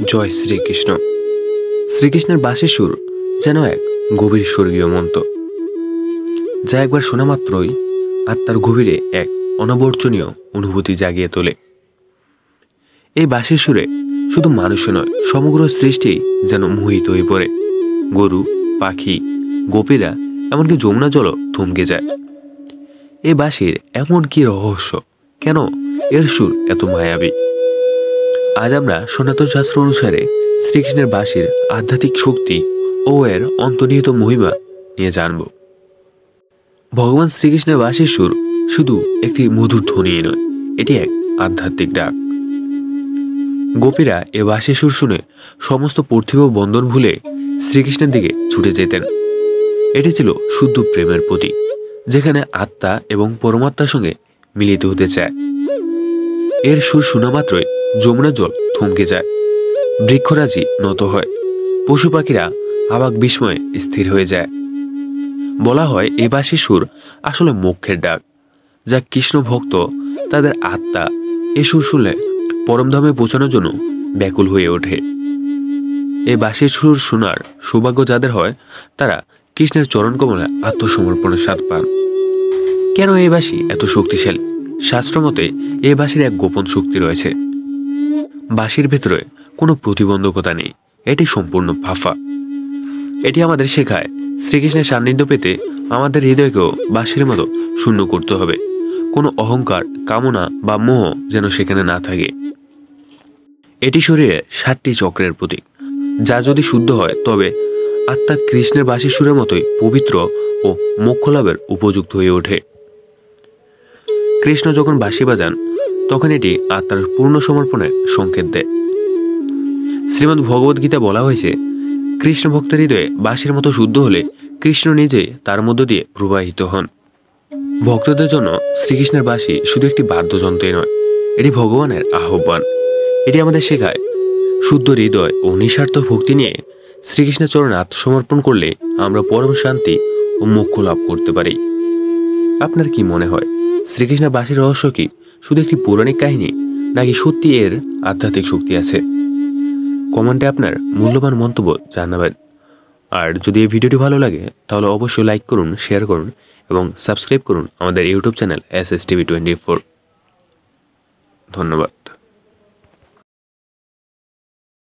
জয় শ্রীকৃষ্ণ। শ্রীকৃষ্ণের বাঁশির সুর যেন এক গভীর স্বর্গীয় মন্ত্র, যা একবার শোনা মাত্রই আত্মার গভীরে এক অনবর্জনীয় অনুভূতি জাগিয়ে তোলে। এই বাঁশির সুরে শুধু মানুষ নয়, সমগ্র সৃষ্টি যেন মোহিত হয়ে পড়ে। গরু, পাখি, গোপীরা, এমনকি যমুনা জলও থমকে যায়। এই বাঁশির এমন কি রহস্য? কেন এর সুর এত মায়াবী? আজ আমরা সনাতন শাস্ত্র অনুসারে শ্রীকৃষ্ণের বাঁশির আধ্যাত্মিক শক্তি ও এর অন্তর্নিহিত মহিমা নিয়ে জানব। ভগবান শ্রীকৃষ্ণের বাঁশির সুর শুধু একটি মধুর ধ্বনি নয়, এটি এক আধ্যাত্মিক ডাক। গোপীরা এ বাঁশির সুর শুনে সমস্ত পার্থিব বন্ধন ভুলে শ্রীকৃষ্ণের দিকে ছুটে যেতেন। এটি ছিল শুদ্ধ প্রেমের প্রতীক, যেখানে আত্মা এবং পরমাত্মার সঙ্গে মিলিত হতে চায়। এর সুর শোনা মাত্রই যমুনা জল থমকে যায়, বৃক্ষরাজি নত হয়, পশু পাখিরা অবাক বিস্ময়ে স্থির হয়ে যায়। বলা হয় এই বাঁশির সুর আসলে মোক্ষের ডাক, যা কৃষ্ণ ভক্ত তাদের আত্মা এ সুর শুনলে পরমধামে পৌঁছানোর জন্য ব্যাকুল হয়ে ওঠে। এই বাঁশির সুর শোনার সৌভাগ্য যাদের হয়, তারা কৃষ্ণের চরণ কমলে আত্মসমর্পণের স্বাদ পান। কেন এই বাঁশি এত শক্তিশালী? শাস্ত্র মতে এই বাঁশির এক গোপন শক্তি রয়েছে। বাঁশির ভেতরে কোনো প্রতিবন্ধকতা নেই, এটি সম্পূর্ণ ফাঁফা। এটি আমাদের শেখায় শ্রীকৃষ্ণের সান্নিধ্য পেতে আমাদের হৃদয়কেও বাঁশির মতো শূন্য করতে হবে। কোনো অহংকার, কামনা বা মোহ যেন সেখানে না থাকে। এটি শরীরে 7টি চক্রের প্রতীক, যা যদি শুদ্ধ হয় তবে আত্মা কৃষ্ণের বাঁশির সুরের মতোই পবিত্র ও মোক্ষ লাভের উপযুক্ত হয়ে ওঠে। কৃষ্ণ যখন বাঁশি বাজান, তখন এটি আত্মার পূর্ণ সমর্পণের সংকেত দেয়। শ্রীমদ্ ভগবদ গীতা বলা হয়েছে, কৃষ্ণ ভক্তের হৃদয়ে বাঁশির মতো শুদ্ধ হলে কৃষ্ণ নিজে তার মধ্য দিয়ে প্রবাহিত হন। ভক্তদের জন্য শ্রীকৃষ্ণের বাঁশি শুধু একটি বাদ্যযন্ত্রই নয়, এটি ভগবানের আহ্বান। এটি আমাদের শেখায় শুদ্ধ হৃদয় ও নিঃস্বার্থ ভক্তি নিয়ে শ্রীকৃষ্ণের চরণে আত্মসমর্পণ করলে আমরা পরম শান্তি ও মোক্ষ লাভ করতে পারি। আপনার কি মনে হয়, শ্রীকৃষ্ণের বাঁশির রহস্য কি শুধু একটি পৌরাণিক কাহিনী, নাকি সত্যি এর আধ্যাত্মিক শক্তি আছে? কমেন্টে আপনার মূল্যবান মন্তব্য জানাবেন। আর যদি এই ভিডিওটি ভালো লাগে তাহলে অবশ্যই লাইক করুন, শেয়ার করুন এবং সাবস্ক্রাইব করুন আমাদের ইউটিউব চ্যানেল SSTV24। ধন্যবাদ।